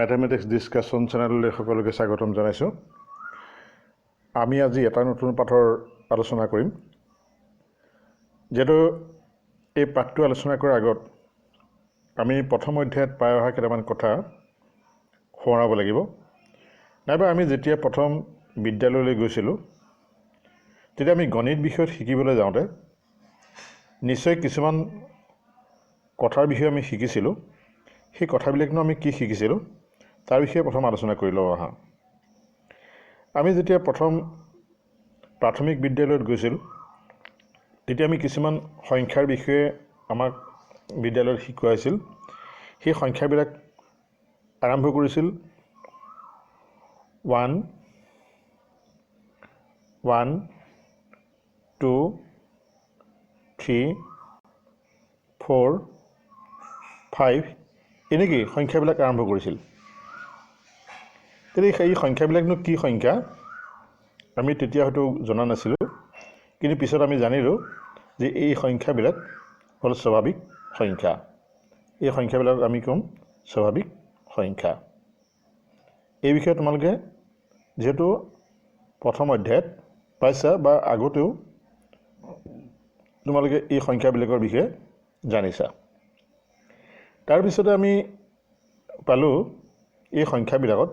Mathematics discussion চেনেললৈ সকলোকে স্বাগতম জনাইছোঁ। আমি আজি এটা নতুন পাঠৰ আলোচনা কৰিম। যেটো এই পাঠটো আলোচনা কৰাৰ আগত আমি প্ৰথম অধ্যায়ত পাই অহা কেইটামান কথা সোঁৱৰাব লাগিব। নাইবা আমি যেতিয়া প্ৰথম বিদ্যালয়লৈ গৈছিলোঁ তেতিয়া আমি গণিত বিষয়ত শিকিবলৈ যাওঁতে নিশ্চয় কিছুমান কথাৰ বিষয়ে আমি শিকিছিলোঁ। সেই কথাবিলাকনো আমি কি শিকিছিলোঁ তাৰ বিষয়ে প্ৰথম আলোচনা কৰি লওঁ আহা। আমি যেতিয়া প্ৰথম প্ৰাথমিক বিদ্যালয়ত গৈছিলোঁ তেতিয়া আমি কিছুমান সংখ্যাৰ বিষয়ে আমাক বিদ্যালয়ত শিকোৱা হৈছিল। সেই সংখ্যাবিলাক আৰম্ভ কৰিছিল 1 1 2 3 4 5 এনেকৈ সংখ্যাবিলাক আৰম্ভ কৰিছিল। তেতিয়া এই সংখ্যাবিলাকনো কি সংখ্যা আমি তেতিয়া হয়তো জনা নাছিলোঁ, কিন্তু পিছত আমি জানিলোঁ যে এই সংখ্যাবিলাক হ'ল স্বাভাৱিক সংখ্যা। এই সংখ্যাবিলাক আমি ক'ম স্বাভাৱিক সংখ্যা। এই বিষয়ে তোমালোকে যিহেতু প্ৰথম অধ্যায়ত পাইছা বা আগতেও তোমালোকে এই সংখ্যাবিলাকৰ বিষয়ে জানিছা। তাৰপিছতে আমি পালোঁ এই সংখ্যাবিলাকত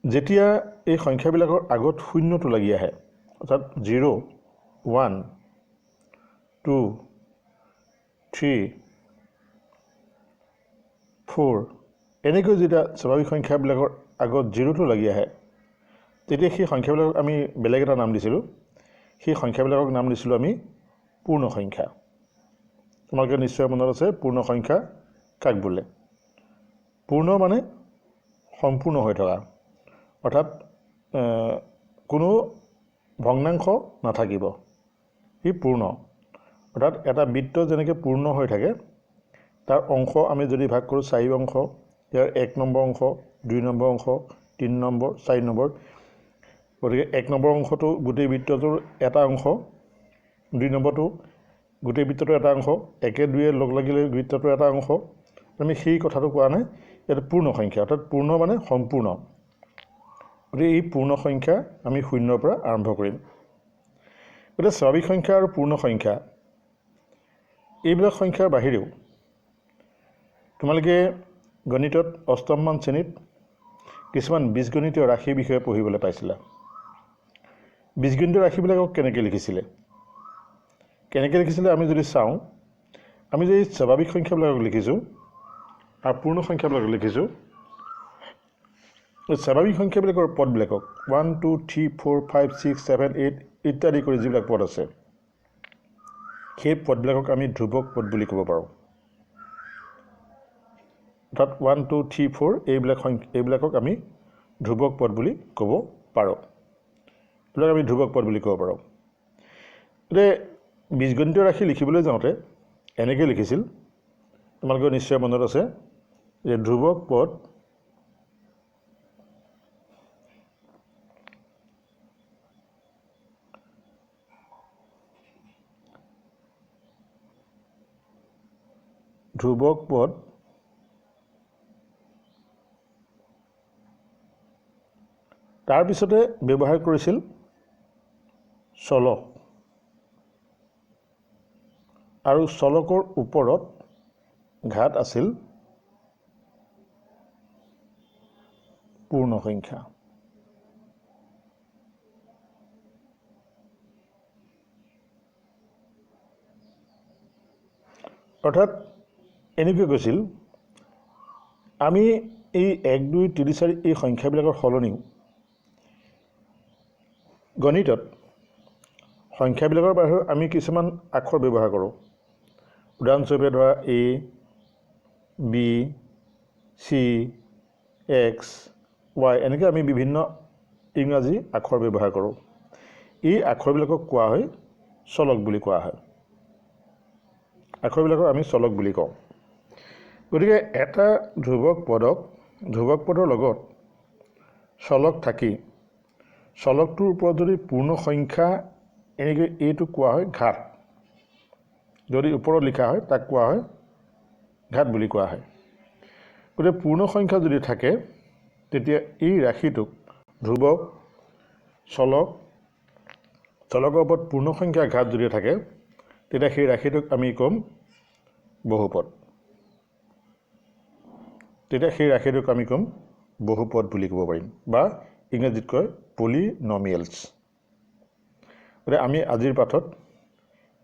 যেতিয়া এই সংখ্যাবিলাকৰ আগত শূন্যটো লাগি আহে, অৰ্থাৎ 0 1 2 3 4 এনেকৈ যেতিয়া স্বাভাৱিক সংখ্যাবিলাকৰ আগত 0টো লাগি আহে তেতিয়া সেই সংখ্যাবিলাকক আমি বেলেগ এটা নাম দিছিলোঁ। সেই সংখ্যাবিলাকক নাম দিছিলোঁ আমি পূৰ্ণ সংখ্যা। তোমালোকে নিশ্চয় মনত আছে পূৰ্ণ সংখ্যা কাক বোলে। পূৰ্ণ মানে সম্পূৰ্ণ হৈ থকা, অৰ্থাৎ কোনো ভগ্নাংশ নাথাকিব। ই পূৰ্ণ, অৰ্থাৎ এটা বৃত্ত যেনেকৈ পূৰ্ণ হৈ থাকে তাৰ অংশ আমি যদি ভাগ কৰোঁ 4 অংশ, ইয়াৰ 1 নম্বৰ অংশ, 2 নম্বৰ অংশ, 3 নম্বৰ, 4 নম্বৰ, গতিকে 1 নম্বৰ অংশটো গোটেই বৃত্তটোৰ এটা অংশ, 2 নম্বৰটো গোটেই বৃত্তটোৰ এটা অংশ, 1 2 লগ লাগিলে বৃত্তটোৰ এটা অংশ। আমি সেই কথাটো কোৱা নাই, ইয়াত পূৰ্ণ সংখ্যা, অৰ্থাৎ পূৰ্ণ মানে সম্পূৰ্ণ। গতিকে এই পূৰ্ণ সংখ্যা আমি 0ৰ পৰা আৰম্ভ কৰিম। গতিকে স্বাভাৱিক সংখ্যা আৰু পূৰ্ণ সংখ্যা এইবিলাক সংখ্যাৰ বাহিৰেও তোমালোকে গণিতত অষ্টমমান শ্ৰেণীত কিছুমান বীজগণিতীয় ৰাশিৰ বিষয়ে পঢ়িবলৈ পাইছিলা। বীজগণিতীয় ৰাশিবিলাকক কেনেকৈ লিখিছিলে আমি যদি চাওঁ, আমি যে স্বাভাৱিক সংখ্যাবিলাকক লিখিছোঁ আৰু পূৰ্ণ সংখ্যাবিলাকক লিখিছোঁ, স্বাভাৱিক সংখ্যাবিলাকৰ পদবিলাকক 1 2 3 4 5 6 7 8 ইত্যাদি কৰি যিবিলাক পদ আছে সেই পদবিলাকক আমি ধ্ৰুৱক পদ বুলি ক'ব পাৰোঁ। অৰ্থাৎ 1 2 3 4 এইবিলাকক আমি ধ্ৰুৱক পদ বুলি ক'ব পাৰোঁ। এইবিলাক আমি ধ্ৰুৱক পদ বুলি ক'ব পাৰোঁ। গতিকে বীজগণিতীয় ৰাশি লিখিবলৈ যাওঁতে এনেকৈ লিখিছিল, তোমালোকৰ নিশ্চয় মনত আছে যে ধ্ৰুৱক পদ তাৰপিছতে ব্যৱহাৰ কৰিছিল চলক, আৰু চলকৰ ওপৰত ঘাত আছিল পূৰ্ণ সংখ্যা। অৰ্থাৎ এনেকৈ কৈছিল, আমি এই 1 2 3 4 এই সংখ্যাবিলাকৰ সলনিও গণিতত সংখ্যাবিলাকৰ বাহিৰেও আমি কিছুমান আখৰ ব্যৱহাৰ কৰোঁ। উদাহৰণস্বৰূপে ধৰা A, B, C, X, Y এনেকৈ আমি বিভিন্ন ইংৰাজী আখৰ ব্যৱহাৰ কৰোঁ। এই আখৰবিলাকক কোৱা হয় চলক বুলি কোৱা হয়। আখৰবিলাকক আমি চলক বুলি কওঁ। গতিকে এটা ধ্ৰুৱক পদৰ লগত চলক থাকি চলকটোৰ ওপৰত যদি পূৰ্ণ সংখ্যা এনেকৈ এইটো কোৱা হয় ঘাত। যদি ওপৰত লিখা হয় তাক কোৱা হয় ঘাত বুলি কোৱা হয়। গতিকে পূৰ্ণ সংখ্যা যদি থাকে তেতিয়া এই ৰাশিটোক ধ্ৰুৱক চলকৰ ওপৰত পূৰ্ণ সংখ্যা ঘাত যদি থাকে তেতিয়া সেই ৰাশিটোক আমি ক'ম বহুপদ। বহুপদ বুলি ক'ব পাৰিম বা ইংৰাজীত কয় পলিনমিয়েলছ। গতিকে আমি আজিৰ পাঠত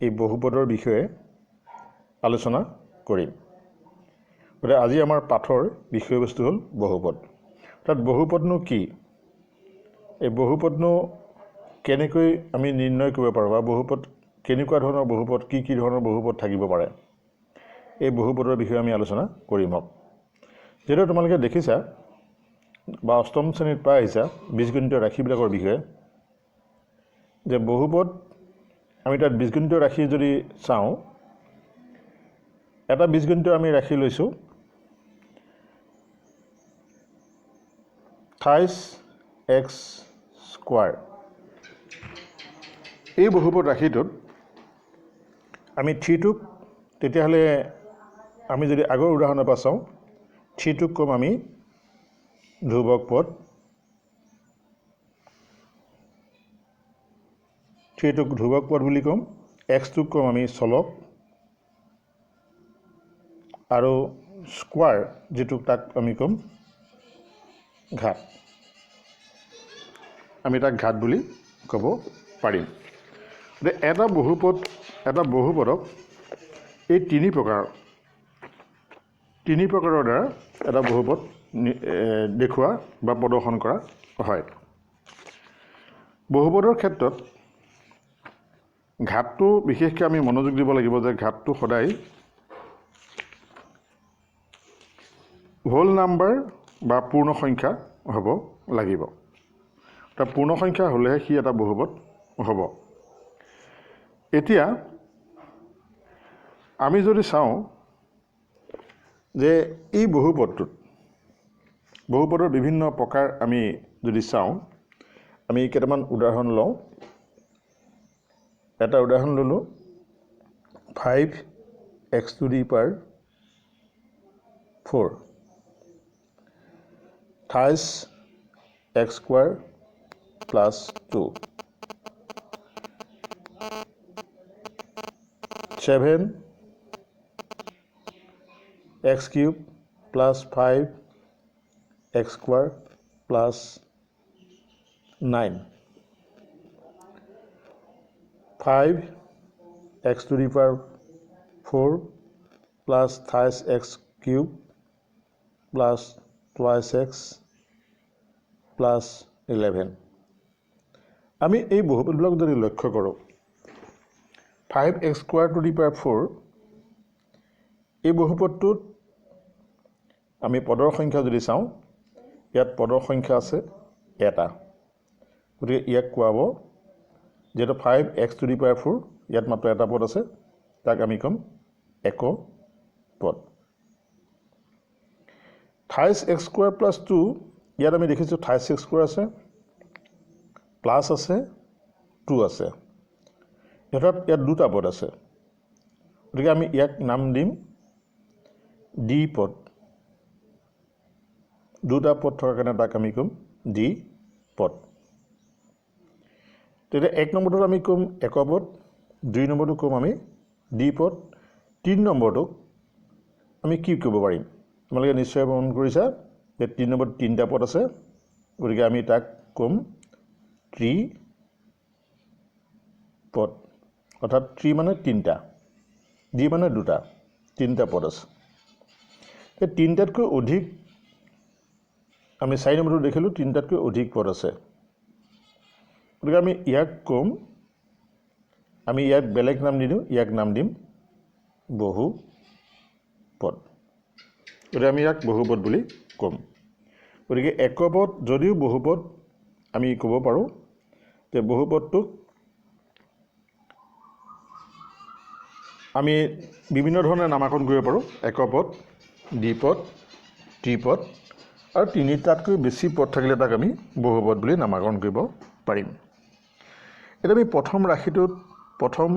এই বহুপদৰ বিষয়ে আলোচনা কৰিম। গতিকে আজি আমাৰ পাঠৰ বিষয়বস্তু হ'ল বহুপদ। অৰ্থাৎ বহুপদনো কি, এই বহুপদনো কেনেকৈ আমি নিৰ্ণয় কৰিব পাৰোঁ বা বহুপদ কেনেকুৱা ধৰণৰ বহুপদ, কি ধৰণৰ বহুপদ থাকিব পাৰে, এই বহুপদৰ বিষয়ে আমি আলোচনা কৰিম। যিহেতু তোমালোকে দেখিছা বা অষ্টম শ্ৰেণীত পাই আহিছা বীজগণিতীয় ৰাশিবিলাকৰ বিষয়ে, যে বহুপদ আমি তাত বীজগণিতীয় ৰাশি যদি চাওঁ, এটা বীজগণিতীয় আমি ৰাশি লৈছোঁ 28x²। এই বহুপদ ৰাশিটোত আমি 3টোক, তেতিয়াহ'লে আমি যদি আগৰ উদাহৰণৰ পৰা চাওঁ 3টোক ক'ম আমি ধ্ৰুৱক পদ, 3টোক ধ্ৰুৱক পদ বুলি ক'ম। xটোক ক'ম আমি চলক, আৰু স্কোৱাৰ যিটোক তাক আমি ক'ম ঘাত। আমি তাক ঘাত বুলি ক'ব পাৰিম। গতিকে এটা বহুপদক এই তিনি প্ৰকাৰৰ দ্বাৰা এটা বহুপদ দেখুওৱা বা প্ৰদৰ্শন কৰা হয়। বহুপদৰ ক্ষেত্ৰত ঘাতটো বিশেষকৈ আমি মনোযোগ দিব লাগিব যে ঘাতটো সদায় হোল নাম্বাৰ বা পূৰ্ণ সংখ্যা হ'ব লাগিব। অৰ্থাৎ পূৰ্ণ সংখ্যা হ'লেহে সি এটা বহুপদ হ'ব। এতিয়া আমি যদি চাওঁ যে এই বহুপদৰ বিভিন্ন প্ৰকাৰ আমি যদি চাওঁ, আমি কেইটামান উদাহৰণ লওঁ। এটা উদাহৰণ ল'লোঁ 5x⁴ 28x² + 2, 7x³ + 5x² + 9, 5x⁴ + 28x³ + 2x + 11। আমি এই বহুপদবিলাক যদি লক্ষ্য কৰোঁ, 5x² এই বহুপদটোত আমি পদৰ সংখ্যা যদি চাওঁ, ইয়াত পদৰ সংখ্যা আছে এটা। গতিকে ইয়াক কোৱাব, যিহেতু 5x⁴ ইয়াত মাত্ৰ এটা পদ আছে, তাক আমি ক'ম এক পদ। 28x² + 2 ইয়াত আমি দেখিছোঁ 28x² আছে, প্লাছ আছে, 2 আছে, অৰ্থাৎ ইয়াত দুটা পদ আছে। গতিকে আমি ইয়াক নাম দিম ডি পদ। দুটা পদ থকাৰ কাৰণে তাক আমি ক'ম ডি পদ। তেতিয়া 1 নম্বৰটোত আমি ক'ম এক পদ, 2 নম্বৰটো ক'ম আমি ডি পদ, 3 নম্বৰটোক আমি কি ক'ব পাৰিম? তোমালোকে নিশ্চয় মন কৰিছা যে 3 নম্বৰত 3টা পদ আছে, গতিকে আমি তাক ক'ম ত্ৰিপদ। অৰ্থাৎ 3 মানে 3টা, ডি মানে 2টা, 3টা পদ আছে। এই 3টাতকৈ অধিক, আমি 4 নম্বৰটো দেখিলোঁ 3টাতকৈ অধিক পদ আছে। গতিকে আমি ইয়াক ক'ম, আমি ইয়াক বেলেগ নাম নিদিওঁ, ইয়াক নাম দিম বহুপদ। গতিকে আমি ইয়াক বহুপদ বুলি ক'ম। গতিকে একপদ যদিও বহুপদ আমি ক'ব পাৰোঁ, যে বহুপদটোক আমি বিভিন্ন ধৰণে নামাকৰণ কৰিব পাৰোঁ। একপদ, দ্বিপদ, ত্ৰিপদ, আৰু 3টাতকৈ বেছি পদ থাকিলে তাক আমি বহুপদ বুলি নামাকৰণ কৰিব পাৰিম। এতিয়া আমি প্ৰথম ৰাশিটোত প্ৰথম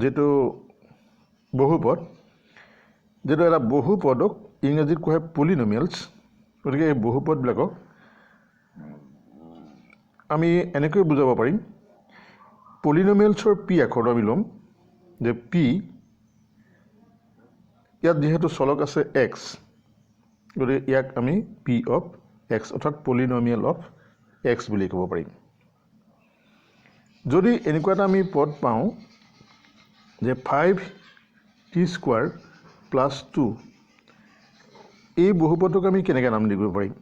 যিটো বহুপদ, যিটো এটা বহুপদক ইংৰাজীত কোৱা হয় পলিনমিয়েলছ। গতিকে এই বহুপদবিলাকক আমি এনেকৈ বুজাব পাৰিম, পলিনমিয়েলছৰ পি আখৰটো আমি ল'ম যে পি, ইয়াত যিহেতু চলক আছে এক্স, গতিকে ইয়াক আমি পি অফ এক্স অৰ্থাৎ পলিনমিয়েল অফ এক্স বুলি ক'ব পাৰিম। যদি এনেকুৱা এটা আমি পদ পাওঁ যে 5t² + 2, এই বহুপদটোক আমি কেনেকৈ নাম দিব পাৰিম?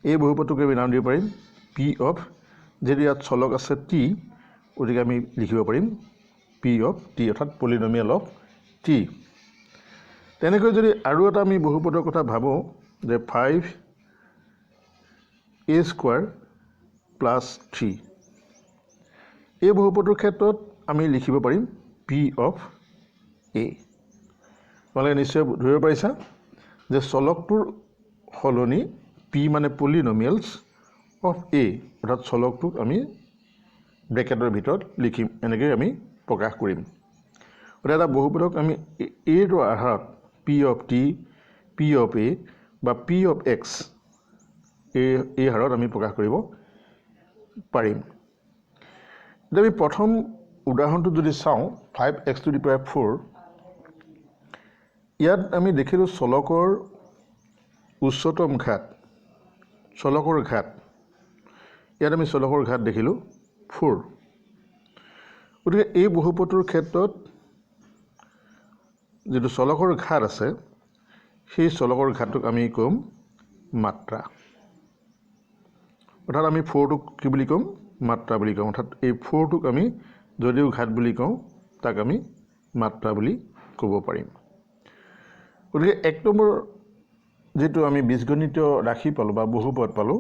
এই বহুপদটোক আমি নাম দিব পাৰিম পি অফ, যদি ইয়াত চলক আছে টি, গতিকে আমি লিখিব পাৰিম পি অফ টি অৰ্থাৎ পলিনমিয়েল অফ টি। তেনেকৈ যদি আৰু এটা আমি বহুপদৰ কথা ভাবোঁ যে 5a² + 3, এই বহুপদৰ ক্ষেত্ৰত আমি লিখিব পাৰিম পি অফ এ। তোমালোকে নিশ্চয় ধৰিব পাৰিছা যে চলকটোৰ সলনি পি মানে পলিনমিয়েলছ অফ এ, অৰ্থাৎ চলকটোক আমি ব্ৰেকেটৰ ভিতৰত লিখিম, এনেকৈ আমি প্ৰকাশ কৰিম। গতিকে এটা বহুপদক আমি এইটো আধাৰত P of T, P of A বা পি অফ এক্স, এই হাৰত আমি প্ৰকাশ কৰিব পাৰিম। এতিয়া আমি প্ৰথম উদাহৰণটো যদি চাওঁ 5x⁴, ইয়াত আমি দেখিলোঁ চলকৰ উচ্চতম ঘাত, চলকৰ ঘাত, ইয়াত আমি চলকৰ ঘাত দেখিলোঁ 4। গতিকে এই বহুপদটোৰ ক্ষেত্ৰত যিটো চলকৰ ঘাত আছে, সেই চলকৰ ঘাতটোক আমি ক'ম মাত্ৰা, অৰ্থাৎ আমি 4টোক কি বুলি ক'ম? মাত্ৰা বুলি ক'ম। অৰ্থাৎ এই 4টোক আমি যদিও ঘাত বুলি কওঁ, তাক আমি মাত্ৰা বুলি ক'ব পাৰিম। গতিকে 1 নম্বৰ যিটো আমি বীজগণিতীয় ৰাশি পালোঁ বা বহুপদ পালোঁ,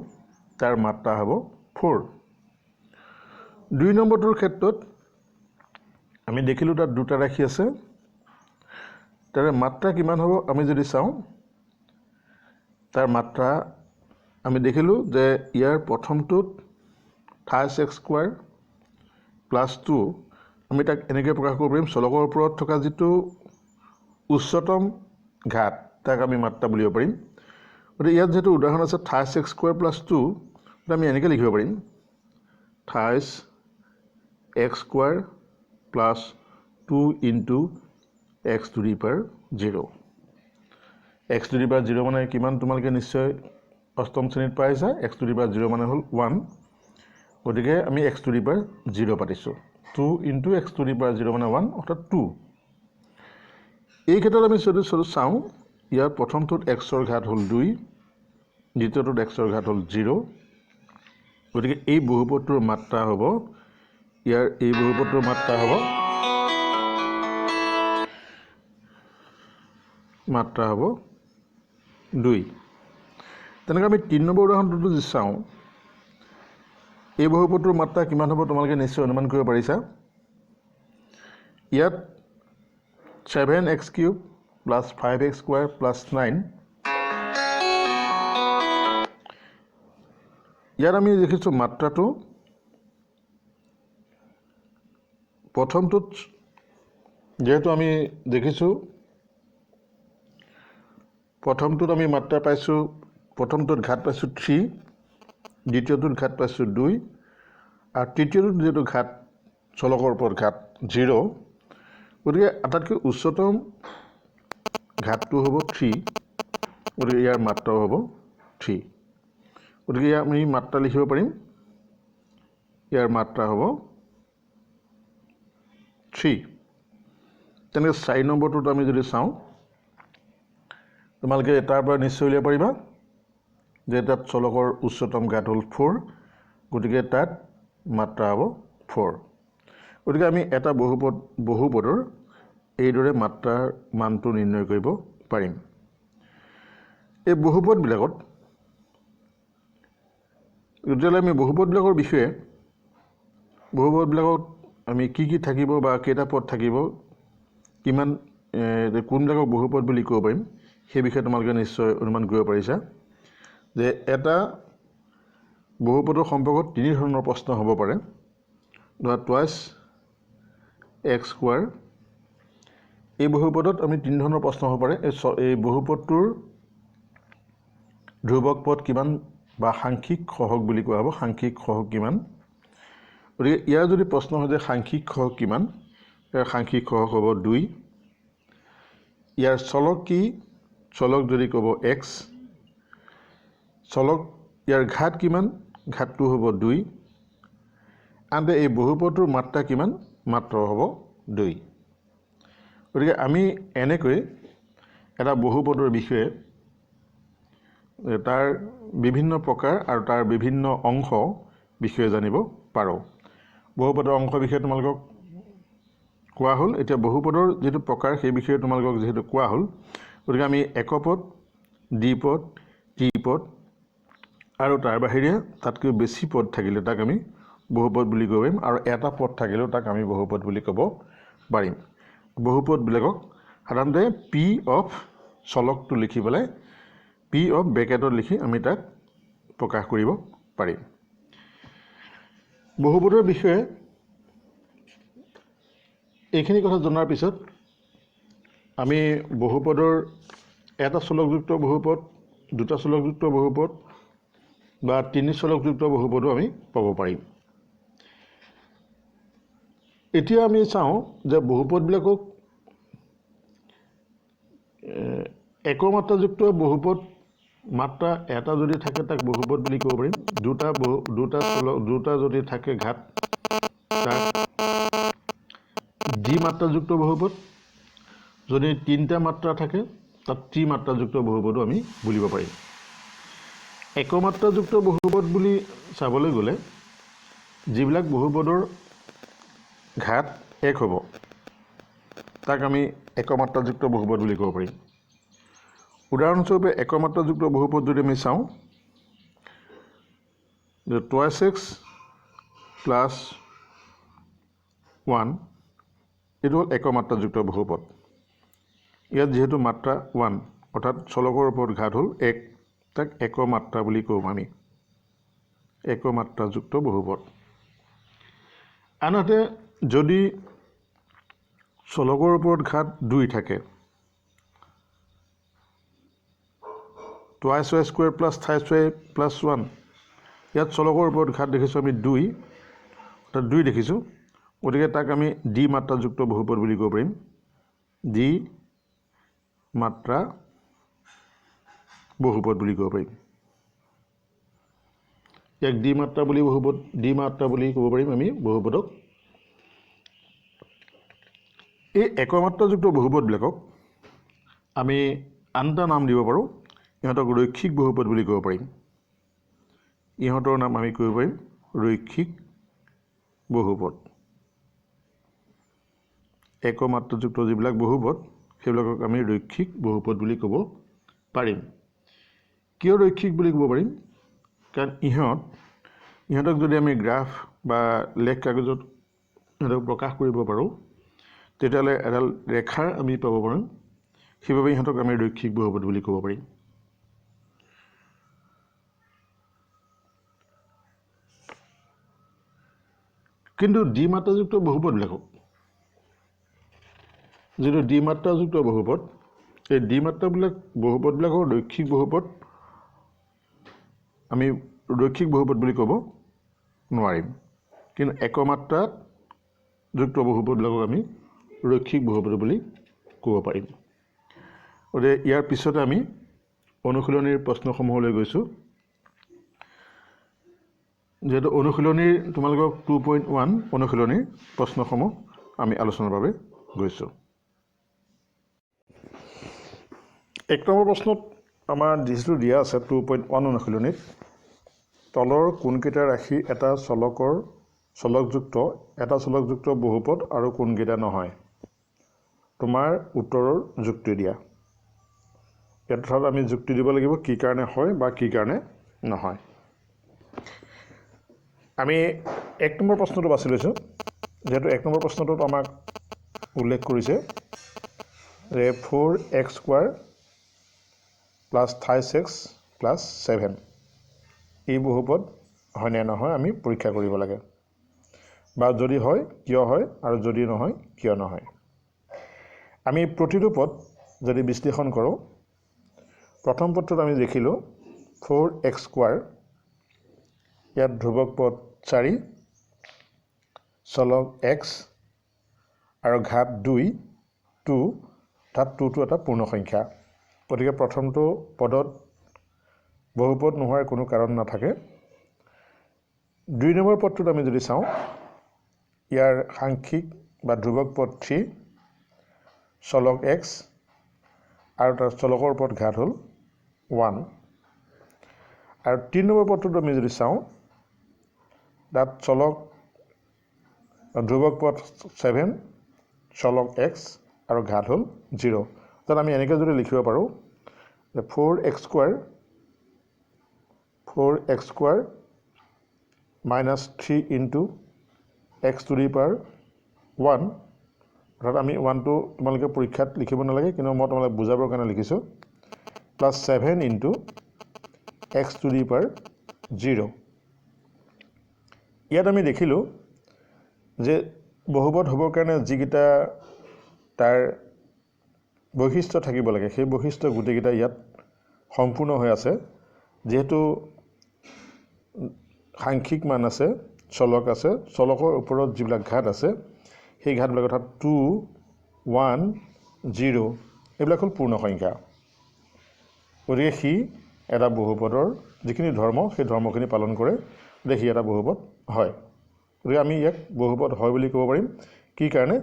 তাৰ মাত্ৰা হ'ব 4। 2 নম্বৰটোৰ ক্ষেত্ৰত আমি দেখিলোঁ তাত দুটা ৰাশি আছে, তাৰে মাত্ৰা কিমান হ'ব আমি যদি চাওঁ, তাৰ মাত্ৰা আমি দেখিলোঁ যে ইয়াৰ প্ৰথমটোত 28x² + 2, আমি তাক এনেকৈ প্ৰকাশ কৰিব পাৰিম চলকৰ ওপৰত থকা যিটো উচ্চতম ঘাত, তাক আমি মাত্ৰা বুলিব পাৰিম। গতিকে ইয়াত যিহেতু উদাহৰণ আছে 28x² + 2, আমি এনেকৈ লিখিব পাৰিম 28x² + 2 × x⁴0। x⁴0 মানে কিমান তোমালোকে নিশ্চয় অষ্টম শ্ৰেণীত পাইছা, x⁴0 মানে হ'ল 1। গতিকে আমি x⁴0 পাতিছোঁ, 2 × x⁴0 মানে 1 অৰ্থাৎ 2। এই ক্ষেত্ৰত আমি যদি চাওঁ, ইয়াৰ প্ৰথমটোত xৰ ঘাত হ'ল 2, দ্বিতীয়টোত xৰ ঘাত হ'ল 0। গতিকে এই বহুপদটোৰ মাত্ৰা হ'ব, ইয়াৰ এই বহুপদটোৰ মাত্ৰা হ'ব 2। তেনেকৈ আমি 3 নম্বৰ উদাহৰণটো যদি চাওঁ, এই বহুপদটোৰ মাত্ৰা কিমান হ'ব তোমালোকে নিশ্চয় অনুমান কৰিব পাৰিছা। ইয়াত 7x³ + 5x² + 9, ইয়াত আমি দেখিছোঁ মাত্ৰাটো প্ৰথমটোত যিহেতু আমি দেখিছোঁ, প্ৰথমটোত আমি মাত্ৰা পাইছোঁ, প্ৰথমটোত ঘাত পাইছোঁ 3, দ্বিতীয়টোত ঘাত পাইছোঁ 2, আৰু তৃতীয়টোত যিহেতু ঘাত চলকৰ ওপৰত ঘাত 0, গতিকে আটাইতকৈ উচ্চতম ঘাতটো হ'ব 3, গতিকে ইয়াৰ মাত্ৰাও হ'ব 3। গতিকে ইয়াৰ আমি মাত্ৰা লিখিব পাৰিম, ইয়াৰ মাত্ৰা হ'ব 3। তেনেকৈ 4 নম্বৰটোত আমি যদি চাওঁ, তোমালোকে তাৰ পৰা নিশ্চয় উলিয়াব পাৰিবা যে তাত চলকৰ উচ্চতম ঘাত হ'ল 4, গতিকে তাত মাত্ৰা হ'ব 4। গতিকে আমি এটা বহুপদৰ এইদৰে মাত্ৰাৰ মানটো নিৰ্ণয় কৰিব পাৰিম। এই বহুপদবিলাকত তেতিয়াহ'লে আমি বহুপদবিলাকৰ বিষয়ে, বহুপদবিলাকত আমি কি কি থাকিব বা কেইটা পদ থাকিব, কিমান কোনবিলাকক বহুপদ বুলি ক'ব পাৰিম, সেই বিষয়ে তোমালোকে নিশ্চয় অনুমান কৰিব পাৰিছা যে এটা বহুপদৰ সম্পৰ্কত 3 ধৰণৰ প্ৰশ্ন হ'ব পাৰে। ধৰা টুৱাইছ x², এই বহুপদত আমি তিনি ধৰণৰ প্ৰশ্ন হ'ব পাৰে। এই বহুপদটোৰ ধ্ৰুৱক পদ কিমান বা সাংখ্যিক সহগ বুলি কোৱা হ'ব। সাংখ্যিক সহগ কিমান? গতিকে ইয়াৰ যদি প্ৰশ্ন হয় যে সাংখ্যিক সহগ কিমান, ইয়াৰ সাংখ্যিক সহগ হ'ব 2। ইয়াৰ চলক কি? চলক যদি ক'ব x, চলক ইয়াৰ ঘাত কিমান? ঘাতটো হ'ব 2। আনহাতে এই বহুপদটোৰ মাত্ৰা কিমান? মাত্ৰ হ'ব 2। গতিকে আমি এনেকৈ এটা বহুপদৰ বিষয়ে তাৰ বিভিন্ন প্ৰকাৰ আৰু তাৰ বিভিন্ন অংশ বিষয়ে জানিব পাৰোঁ। বহুপদৰ অংশ বিষয়ে তোমালোকক কোৱা হ'ল। এতিয়া বহুপদৰ যিটো প্ৰকাৰ সেই বিষয়ে তোমালোকক যিহেতু কোৱা হ'ল, গতিকে আমি একপদ, দ্বিপদ, ত্ৰিপদ আৰু তাৰ বাহিৰে তাতকৈ বেছি পদ থাকিলে তাক আমি বহুপদ বুলি ক'ব পাৰিম, আৰু এটা পদ থাকিলেও তাক আমি বহুপদ বুলি ক'ব পাৰিম। বহুপদবিলাকক সাধাৰণতে পি অফ চলকটো লিখি পেলাই পি অফ ব্ৰেকেটত লিখি আমি তাক প্ৰকাশ কৰিব পাৰিম। বহুপদৰ বিষয়ে এইখিনি কথা জনাৰ পিছত আমি বহুপদৰ এটা চলকযুক্ত বহুপদ, দুটা চলকযুক্ত বহুপদ বা তিনি চলকযুক্ত বহুপদো আমি পাব পাৰিম। এতিয়া আমি চাওঁ যে বহুপদবিলাকক একমাত্ৰাযুক্ত বহুপদ মাত্ৰা এটা যদি থাকে তাক বহুপদ বুলি ক'ব পাৰিম। দুটা যদি থাকে ঘাত তাক দ্বিমাত্ৰাযুক্ত বহুপদ। যদি তিনিটা মাত্ৰা থাকে তাত ত্ৰিমাত্ৰাযুক্ত বহুপদো আমি বুলিব পাৰিম। একমাত্ৰাযুক্ত বহুপদ বুলি চাবলৈ গ'লে যিবিলাক বহুপদৰ ঘাত 1 হ'ব তাক আমি একমাত্ৰাযুক্ত বহুপদ বুলি ক'ব পাৰিম। উদাহৰণস্বৰূপে একমাত্ৰাযুক্ত বহুপদ যদি আমি চাওঁ, যে 2x প্লাছ 1 এইটো হ'ল একমাত্ৰাযুক্ত বহুপদ। ইয়াত যিহেতু মাত্ৰা 1 অৰ্থাৎ চলকৰ ওপৰত ঘাত হ'ল 1, তাক একমাত্ৰা বুলি কওঁ আমি, একমাত্ৰাযুক্ত বহুপদ। আনহাতে যদি চলকৰ ওপৰত ঘাত 2 থাকে, 2y² প্লাছ 3y প্লাছ 1, ইয়াত চলকৰ ওপৰত ঘাত দেখিছোঁ আমি 2, অৰ্থাৎ 2 দেখিছোঁ। গতিকে তাক আমি দ্বিমাত্ৰাযুক্ত বহুপদ বুলি ক'ব পাৰিম। দ্বিমাত্ৰা বহুপদ বুলি ক'ব পাৰিম। ইয়াক দ্বিমাত্ৰা বুলি ক'ব পাৰিম আমি বহুপদক। এই একমাত্ৰাযুক্ত বহুপদবিলাকক আমি আন এটা নাম দিব পাৰোঁ, ইহঁতক ৰৈখিক বহুপদ বুলি ক'ব পাৰিম। ইহঁতৰ নাম আমি ক'ব পাৰিম ৰৈখিক বহুপদ। একমাত্ৰাযুক্ত যিবিলাক বহুপদ সেইবিলাকক আমি ৰৈখিক বহুপদ বুলি ক'ব পাৰিম। কিয় ৰৈখিক বুলি ক'ব পাৰিম? কাৰণ ইহঁতক যদি আমি গ্ৰাফ বা লেখ কাগজত ইহঁতক প্ৰকাশ কৰিব পাৰোঁ, তেতিয়াহ'লে এডাল ৰেখাৰ আমি পাব পাৰিম। সেইবাবে ইহঁতক আমি ৰৈখিক বহুপদ বুলি ক'ব পাৰিম। কিন্তু দ্বিমাত্ৰাযুক্ত বহুপদবিলাকক, যিটো দ্বিমাত্ৰাযুক্ত বহুপদ, এই বহুপদবিলাকৰ ৰৈখিক বহুপদ আমি ৰৈখিক বহুপদ বুলি ক'ব নোৱাৰিম। কিন্তু একমাত্ৰাযুক্ত বহুপদবিলাকক আমি ৰৈখিক বহুপদ বুলি ক'ব পাৰিম। গতিকে ইয়াৰ পিছতে আমি অনুশীলনীৰ প্ৰশ্নসমূহলৈ গৈছোঁ। যিহেতু অনুশীলনীৰ তোমালোকক 2.1 অনুশীলনীৰ প্ৰশ্নসমূহ আমি আলোচনাৰ বাবে গৈছোঁ। 1 নম্বৰ প্ৰশ্নত আমাৰ যিটো দিয়া আছে 2.1 অনুশীলনীত, তলৰ কোনকেইটা ৰাশি এটা চলকযুক্ত বহুপদ আৰু কোনকেইটা নহয়? তোমাৰ উত্তৰৰ যুক্তি দিয়া। ইয়াত আমি যুক্তি দিব লাগিব কি কাৰণে হয় বা কি কাৰণে নহয়। আমি 1 নম্বৰ প্ৰশ্নটো বাছি লৈছোঁ। যিহেতু 1 নম্বৰ প্ৰশ্নটোত আমাক উল্লেখ কৰিছে যে 4x² প্লাছ 5x প্লাছ 7 এই বহুপদ হয়নে নহয় আমি পৰীক্ষা কৰিব লাগে, বা যদি হয় কিয় হয় আৰু যদি নহয় কিয় নহয়। আমি প্ৰতিটো পদ যদি বিশ্লেষণ কৰোঁ প্ৰথম পদটোত আমি দেখিলোঁ 4x² ইয়াত ধ্ৰুৱক পদ 4 চলক x আৰু ঘাত 2 তাত 2টো এটা পূৰ্ণ সংখ্যা গতিকে প্ৰথমটো পদত বহুপদ নোহোৱাৰ কোনো কাৰণ নাথাকে 2 নম্বৰ পদটোত আমি যদি চাওঁ ইয়াৰ সাংখ্যিক বা ধ্ৰুৱক পদ 3 চলক x আৰু তাৰ চলকৰ পদ ঘাত হ'ল 1 আৰু 3 নম্বৰ পদটোত আমি যদি চাওঁ তাত চলক ধ্ৰুৱক পদ 7 চলক x আৰু ঘাত হ'ল 0 তাত আমি এনেকৈ যদি লিখিব পাৰোঁ যে 4x² minus 3 into x to the power 1 অৰ্থাৎ আমি 1টো তোমালোকে পৰীক্ষাত লিখিব নালাগে কিন্তু মই তোমালোকক বুজাবৰ কাৰণে লিখিছোঁ plus 7 into x to the power 0 ইয়াত আমি দেখিলোঁ যে বহুপদ হ'বৰ কাৰণে যিকেইটা তাৰ বৈশিষ্ট্য থাকিব লাগে সেই বৈশিষ্ট্য গোটেইকেইটা ইয়াত সম্পূৰ্ণ হৈ আছে যেহেতু সাংখ্যিক মান আছে চলক আছে চলকৰ ওপৰত যিবিলাক ঘাত আছে সেই ঘাতবিলাক অৰ্থাৎ 2 1 0 এইবিলাক হ'ল পূৰ্ণ সংখ্যা গতিকে সি এটা বহুপদৰ যিখিনি ধৰ্ম সেই ধৰ্মখিনি পালন কৰে গতিকে সি এটা বহুপদ হয় গতিকে আমি ইয়াক বহুপদ হয় বুলি ক'ব পাৰিম কি কাৰণে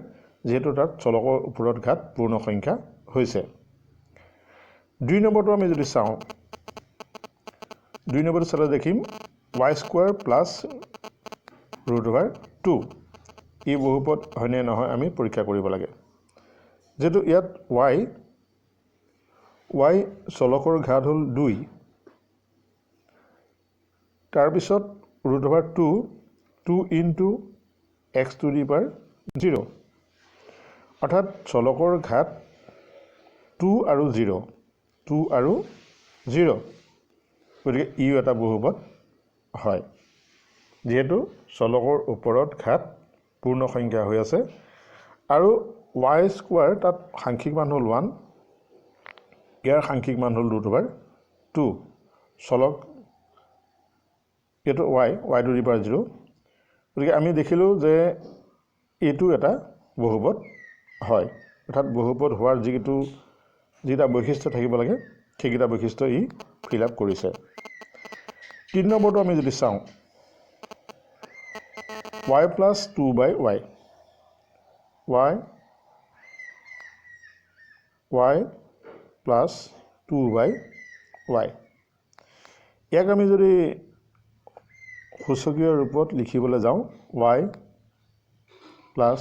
যেহেতু তাত চলকৰ ওপৰত ঘাত পূৰ্ণ সংখ্যা হৈছে 2 নম্বৰটো আমি যদি চাওঁ 2 নম্বৰটো চালে দেখিম y² plus √2 এই বহুপদ হয়নে নহয় আমি পৰীক্ষা কৰিব লাগে যেহেতু ইয়াত y চলকৰ ঘাত হ'ল 2 তাৰপিছত √2 into x to the power 0 অৰ্থাৎ চলকৰ ঘাত 2 আৰু 0 গতিকে ইও এটা বহুপদ হয় যেহেতু চলকৰ ওপৰত ঘাত পূৰ্ণ সংখ্যা হৈ আছে আৰু y² তাত সাংখ্যিক মান হ'ল 1 ইয়াৰ সাংখ্যিক মান হ'ল √2 চলক এইটো y to the power 0 গতিকে আমি দেখিলোঁ যে এইটো এটা বহুপদ হয় অৰ্থাৎ বহুপদ হোৱাৰ যিটা বৈশিষ্ট্য থাকিব লাগে সেইকেইটা বৈশিষ্ট্য ই ফিল আপ কৰিছে 3 নম্বৰটো আমি যদি চাওঁ y plus 2/y y plus 2/y ইয়াক আমি যদি সূচকীয় ৰূপত লিখিবলৈ যাওঁ y plus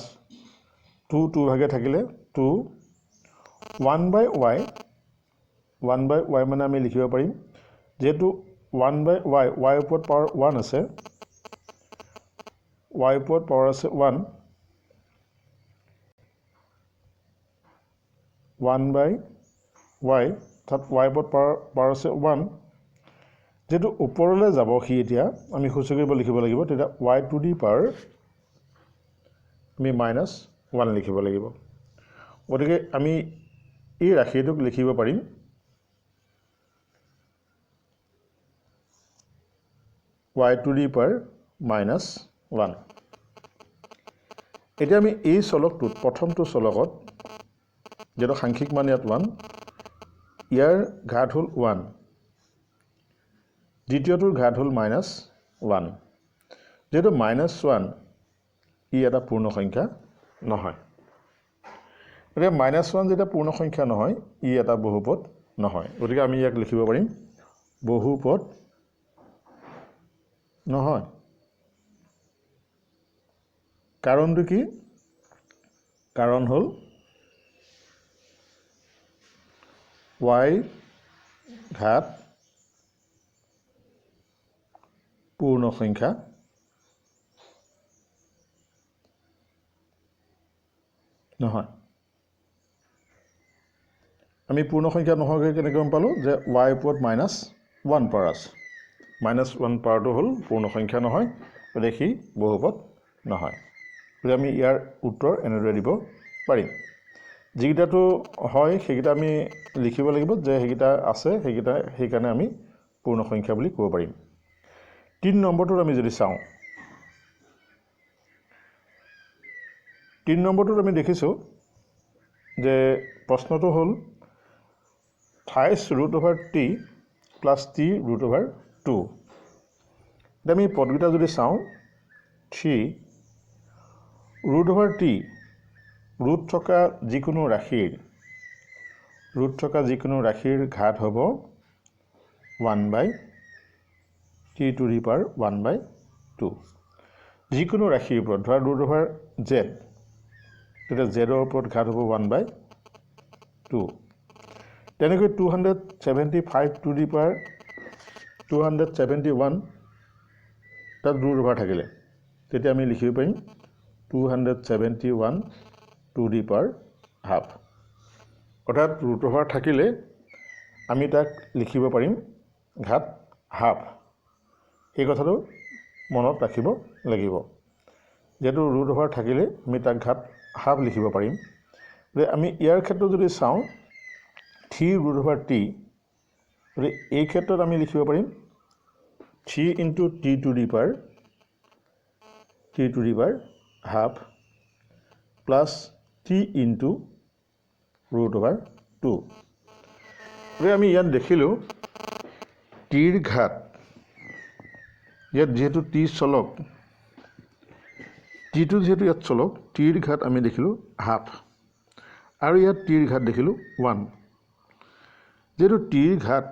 2 ভাগে থাকিলে 2 1/y মানে আমি লিখিব পাৰিম যেহেতু 1/y y ওপৰত পাৱাৰ 1 আছে y ওপৰত পাৱাৰ আছে 1 1/y তাত y ওপৰত পাৱাৰ আছে 1 যেহেতু ওপৰলৈ যাব সি এতিয়া আমি সূচকীয় ৰূপত লিখিব লাগিব তেতিয়া y to the power আমি -1 লিখিব লাগিব গতিকে আমি এই ৰাশিটোক লিখিব পাৰিম y to the power -1 এতিয়া আমি এই চলকটোত প্ৰথমটো চলকত যেটো সাংখ্যিক মান ইয়াত 1 ইয়াৰ ঘাত হ'ল 1 দ্বিতীয়টোৰ ঘাত হ'ল -1 যেটো -1 ই এটা পূৰ্ণ সংখ্যা নহয় এতিয়া -1 যেটা পূৰ্ণ সংখ্যা নহয় ই এটা বহুপদ নহয় গতিকে আমি ইয়াক লিখিব পাৰিম বহুপদ নহয় কাৰণটো কি কাৰণ হ'ল y ঘাত পূৰ্ণ সংখ্যা নহয় আমি পূৰ্ণ সংখ্যা নহয়কৈ কেনেকৈ গম পালোঁ যে y ওপৰত -1 পাৱাৰ আছে -1 পাৱাৰটো হ'ল পূৰ্ণ সংখ্যা নহয় গতিকে সি বহুপদ নহয় গতিকে আমি ইয়াৰ উত্তৰ এনেদৰে দিব পাৰিম যিকেইটাটো হয় সেইকেইটা আমি লিখিব লাগিব যে সেইকেইটা আছে সেইকাৰণে আমি পূৰ্ণ সংখ্যা বুলি ক'ব পাৰিম 3 নম্বৰটোত আমি যদি চাওঁ 3 নম্বৰটোত আমি দেখিছোঁ যে প্ৰশ্নটো হ'ল 28√t + t√2 এতিয়া আমি পদকেইটা যদি চাওঁ 3√t ৰুট থকা যিকোনো ৰাশিৰ ঘাত হ'ব 1/t⁴1/2 যিকোনো ৰাশিৰ ওপৰত ধৰা √z তেতিয়া zৰ ওপৰত ঘাত হ'ব 1/2 তেনেকৈ 271 তাত √, থাকিলে তেতিয়া আমি লিখিব পাৰিম 271 অৰ্থাৎ √, থাকিলে আমি তাক লিখিব পাৰিম ঘাত হাফ এই কথাটো মনত ৰাখিব লাগিব যেহেতু √, থাকিলে আমি তাক ঘাত হাফ লিখিব পাৰিম যে আমি ইয়াৰ ক্ষেত্ৰত যদি চাওঁ 3√t গতিকে এই ক্ষেত্ৰত আমি লিখিব পাৰিম 3 × t⁴ হাফ প্লাছ t × √2 গতিকে আমি ইয়াত দেখিলোঁ টিৰ ঘাত ইয়াত যিহেতু টি চলক টিটো যিহেতু ইয়াত চলক টিৰ ঘাত আমি দেখিলোঁ হাফ আৰু ইয়াত টিৰ ঘাত দেখিলোঁ 1 যেহেতু টিৰ ঘাত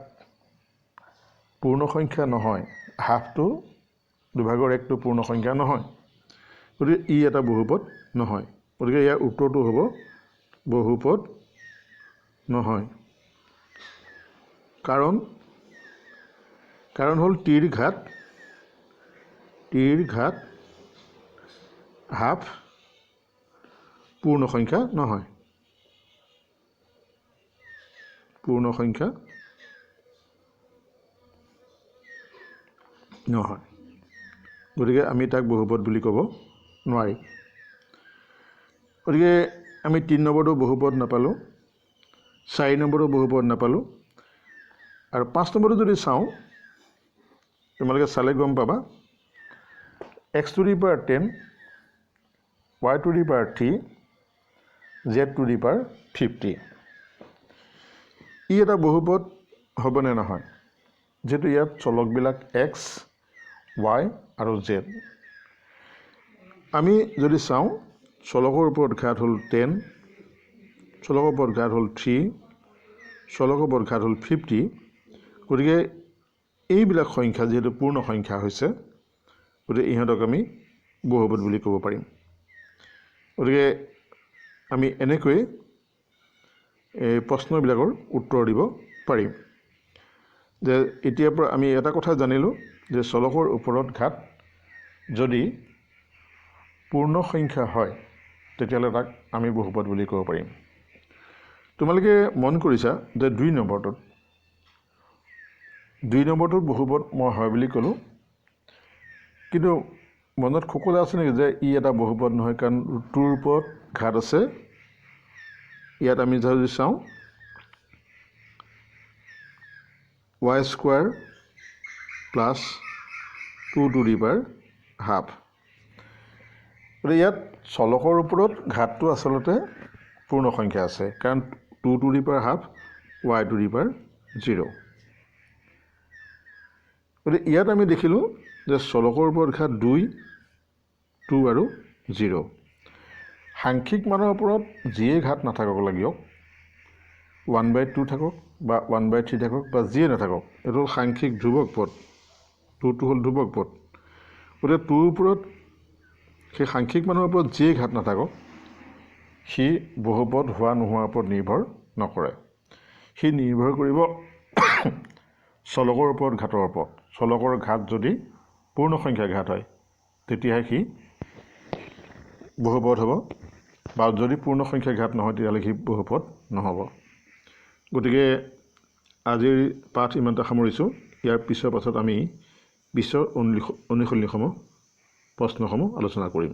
পূৰ্ণ সংখ্যা নহয় হাফটো 2/1টো পূৰ্ণ সংখ্যা নহয় গতিকে ই এটা বহুপদ নহয় গতিকে ইয়াৰ উত্তৰটো হ'ব বহুপদ নহয় কাৰণ হ'ল টিৰ ঘাত হাফ পূৰ্ণ সংখ্যা নহয় গতিকে আমি তাক বহুপদ বুলি ক'ব নোৱাৰি গতিকে আমি 3 নম্বৰটো বহুপদ নাপালোঁ 4 নম্বৰটো বহুপদ নাপালোঁ আৰু 5 নম্বৰটো যদি চাওঁ তোমালোকে চালে গম পাবা x⁻10 y⁻3 z⁻50 ই এটা বহুপদ হ'বনে নহয় যেহেতু ইয়াত চলকবিলাক x y আৰু z আমি যদি চাওঁ চলকৰ ওপৰত ঘাত হ'ল 10 চলকৰ ওপৰত ঘাত হ'ল 3 চলকৰ ওপৰত ঘাত হ'ল 50 গতিকে এইবিলাক সংখ্যা যেহেতু পূৰ্ণ সংখ্যা হৈছে গতিকে ইহঁতক আমি বহুপদ বুলি ক'ব পাৰিম গতিকে আমি এনেকৈ এই প্ৰশ্নবিলাকৰ উত্তৰ দিব পাৰিম যে এতিয়াৰ পৰা আমি এটা কথা জানিলোঁ যে চলকৰ ওপৰত ঘাত যদি পূৰ্ণ সংখ্যা হয় তেতিয়াহ'লে তাক আমি বহুপদ বুলি ক'ব পাৰিম তোমালোকে মন কৰিছা যে 2 নম্বৰটোত বহুপদ মই হয় বুলি ক'লোঁ কিন্তু মনত খোকোজা আছে নেকি যে ই এটা বহুপদ নহয় কাৰণ ৰুটটোৰ ওপৰত ঘাত আছে ইয়াত আমি যদি চাওঁ y² + 2^2 গতিকে ইয়াত চলকৰ ওপৰত ঘাতটো আচলতে পূৰ্ণ সংখ্যা আছে কাৰণ 2^2 y⁻0 গতিকে ইয়াত আমি দেখিলোঁ যে চলকৰ ওপৰত ঘাত 2 আৰু 0 সাংখ্যিক মানৰ ওপৰত যিয়ে ঘাত নাথাকক লাগিয়ক 1/2 থাকক বা 1/3 থাকক বা যিয়ে নাথাকক এইটো হ'ল সাংখ্যিক ধ্ৰুৱক পদ 2টো হ'ল ধ্ৰুৱক পদ গতিকে 2ৰ ওপৰত সেই সাংখ্যিক মানৰ ওপৰত যিয়ে ঘাত নাথাকক সি বহুপদ হোৱা নোহোৱাৰ ওপৰত নিৰ্ভৰ নকৰে সি নিৰ্ভৰ কৰিব চলকৰ ওপৰত ঘাতৰ ওপৰত চলকৰ ঘাত যদি পূৰ্ণ সংখ্যা ঘাত হয় তেতিয়াহে সি বহুপদ হ'ব বা যদি পূৰ্ণ সংখ্যা ঘাত নহয় তেতিয়াহ'লে সি বহুপদ নহ'ব গতিকে আজিৰ পাঠ ইমানটা সামৰিছোঁ ইয়াৰ পিছৰ পাছত আমি বিশ্বৰ অনুশীলনীসমূহ প্ৰশ্নসমূহ আলোচনা কৰিম